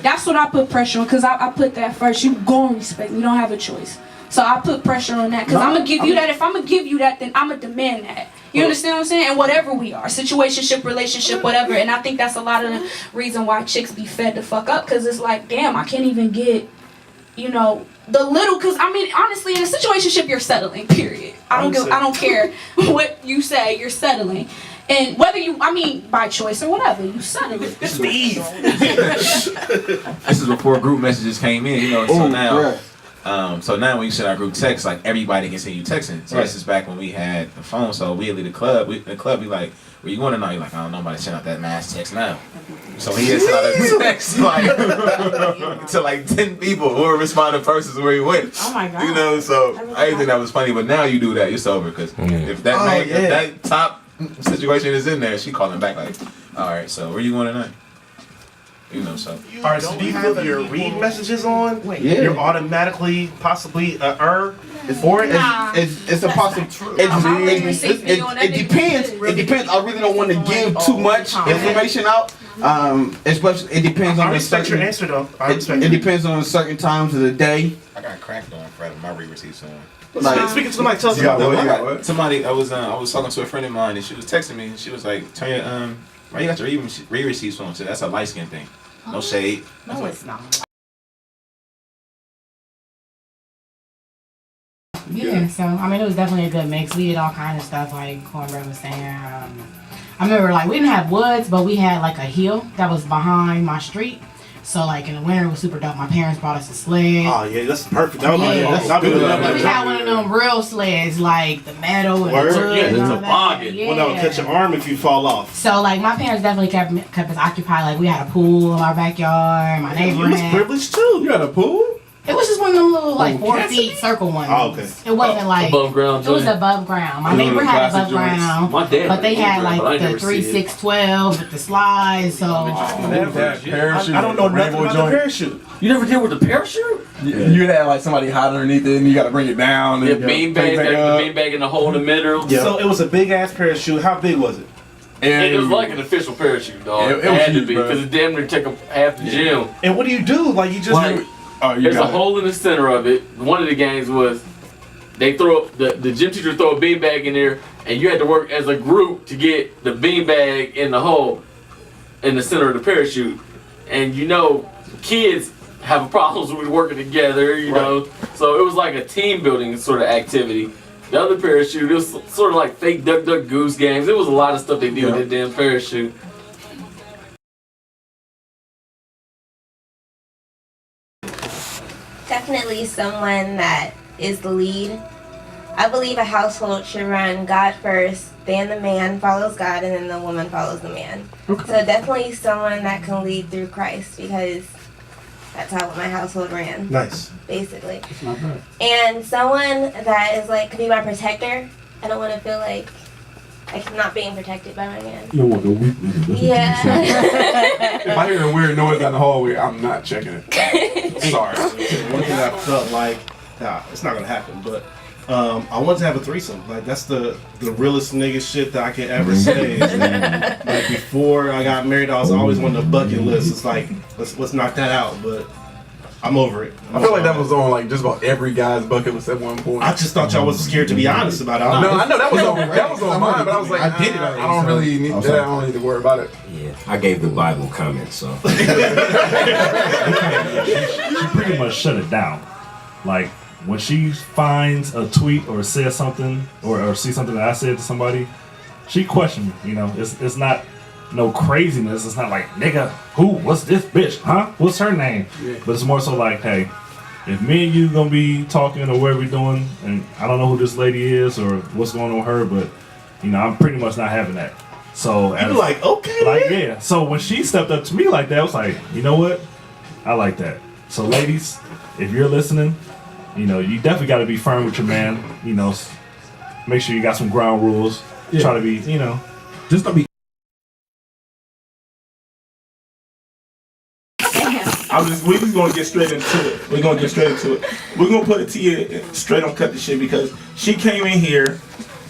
That's what I put pressure on, because I put that first. You gon' respect me. You don't have a choice. So I put pressure on that, because I'm going to give you that. If I'm going to give you that, then I'm going to demand that. You understand what I'm saying? And whatever we are, situationship, relationship, whatever. And I think that's a lot of the reason why chicks be fed the fuck up, because it's like, damn, I can't even get, you know, the little, because I mean, honestly, in a situationship, you're settling, period. I don't care what you say, you're settling. And whether you, I mean, by choice or whatever, you settle it. Steve. This is before group messages came in, you know. So so now when you send our group text, like everybody can see you texting. So this is back when we had the phone. So we leave the club. The club be like, "Where you going tonight?" You're like, "I don't know, nobody send out that mass text now." So he had sent out a text like to like 10 people. Who responded first is where he went. Oh my god. You know, so I didn't think that was funny, but now you do that, it's over. Because if that if that top situation is in there, she calling back like, all right, so where you going tonight? You know, so. All right, so do you have your read messages on? Yeah. You're automatically possibly for it? It's a possible. It depends. It depends. I really don't want to give too much information out. Especially it depends on the certain. Your answer though. It depends on certain times of the day. I got cracked on Friday. My re-received someone. Like, speaking to somebody, tell us about that. Somebody, I was talking to a friend of mine, and she was texting me, and she was like, "Turn your why you got your re-receipts on?" So that's a light skin thing. No shade. No, it's not. Yeah, so I mean, it was definitely a good mix. We did all kind of stuff, like Cornbread was saying. I remember, like, we didn't have woods, but we had like a hill that was behind my street. So like in the winter it was super dope. My parents brought us a sled. Oh yeah, that's perfect. That we had one of them real sleds, like the metal and the wood. Yeah, it's a toboggan. Yeah. Well, that'll catch your arm if you fall off. So like my parents definitely kept us occupied. Like we had a pool in our backyard. My neighbor You was privileged too. You had a pool? It was just one of them little like 4 feet circle ones. Oh, okay. It wasn't like above ground. It was above ground. My neighbor had above ground, My dad but they had like the 3, 6, 12 with the slides. So I don't know nothing about the parachute. You never did with the parachute? You had like somebody hide underneath it, and you got to bring it down. Yeah, beanbag, the beanbag in the hole in the middle. Yeah. So it was a big ass parachute. How big was it? It was like an official parachute, dog. It had to be because it damn near took up half the gym. And what do you do? Like you just. There's a hole in the center of it. One of the games was they throw the gym teacher throw a beanbag in there, and you had to work as a group to get the beanbag in the hole in the center of the parachute. And you know, kids have problems with working together, you know. So it was like a team building sort of activity. The other parachute, it was sort of like fake duck goose games. There was a lot of stuff they did with that damn parachute. Definitely someone that is the lead. I believe a household should run God first, then the man follows God, and then the woman follows the man. Okay. So definitely someone that can lead through Christ, because that's how my household ran. Nice. Basically. That's not bad. And someone that is like, can be my protector. I don't want to feel like I'm not being protected by my man. You don't want no weakness. Yeah. If I hear a weird noise down the hallway, I'm not checking it. Sorry. One thing I felt like, it's not gonna happen, but I wanted to have a threesome. Like that's the realest nigga shit that I can ever say. Like before I got married, I was always on the bucket list. It's like let's knock that out, but I'm over it. I feel like that was on like just about every guy's bucket list at one point. I just thought y'all wasn't scared to be honest about it. No, I know that was on mine, but I was like, I did it. I don't really need that. I don't need to worry about it. Yeah, I gave the Bible comment, so. She pretty much shut it down. Like when she finds a tweet or says something or sees something that I said to somebody, she questioned me. You know, it's not no craziness. It's not like, nigga, who? What's this bitch? Huh? What's her name? Yeah. But it's more so like, hey, if me and you gonna be talking or what we doing, and I don't know who this lady is or what's going on with her, but you know, I'm pretty much not having that. So You be like, okay, like man. yeah. So when she stepped up to me like that, I was like, you know what? I like that. So ladies, if you're listening, you know, you definitely got to be firm with your man. You know, make sure you got some ground rules. Yeah. Try to be, you know, Just don't be. We just gonna get straight into it. We're gonna get straight into it. We're gonna put it to you straight on cut the shit because she came in here.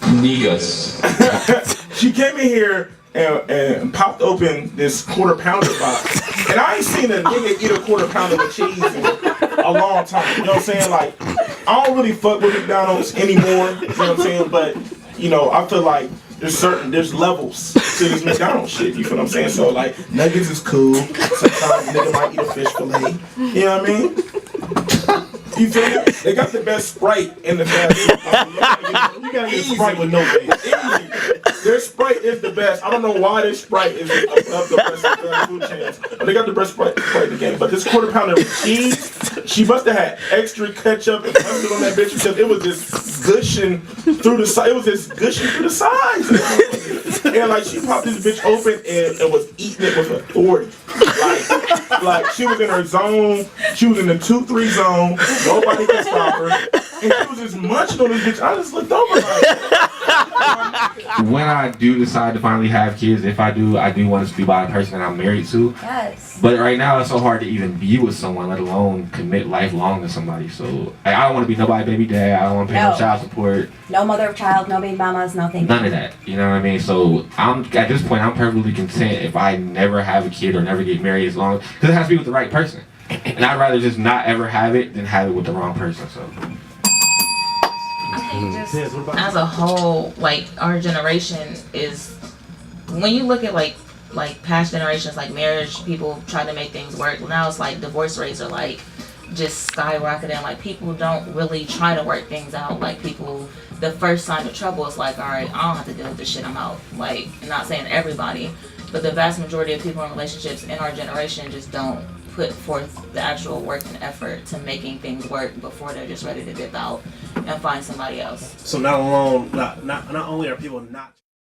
Niggas. She came in here and popped open this quarter pounder box. And I ain't seen a nigga eat a quarter pounder with cheese in a long time. You know what I'm saying? Like, I don't really fuck with McDonald's anymore. You know what I'm saying? But, you know, I feel like there's levels to this McDonald's shit. You feel what I'm saying? So, like, nuggets is cool. Sometimes a nigga might eat a fish fillet. You know what I mean? You feel me? They got the best Sprite in the fast food. You gotta get Sprite with no base. Their Sprite is the best. I don't know why their Sprite is up the best fast food chains, but they got the best Sprite in the game. But this quarter pounder with cheese, she must have had extra ketchup and mustard on that bitch because it was just gushing through the side. It was just gushing through the sides. And like she popped this bitch open and was eating it with authority. Like she was in her zone. She was in the 2-3 zone. Nobody could stop her. And she was just munching on this bitch. I just looked over like. When I do decide to finally have kids, if I do want it to be by a person that I'm married to. Yes. But right now it's so hard to even be with someone, let alone commit lifelong to somebody. So I don't want to be nobody's baby dad. I don't want to pay no child support. No mother of child, no baby mamas, nothing. None of that. You know what I mean? So at this point I'm perfectly content if I never have a kid or never get married, as long because it has to be with the right person. And I'd rather just not ever have it than have it with the wrong person. So. I think just as a whole, like our generation is, when you look at like past generations, like marriage, people try to make things work. Well, now it's like divorce rates are like just skyrocketing. Like people don't really try to work things out. Like people, the first sign of trouble is like, all right, I don't have to deal with this shit. I'm out. Like, not saying everybody, but the vast majority of people in relationships in our generation just don't put forth the actual work and effort to making things work before they're just ready to dip out and find somebody else. So not only are people not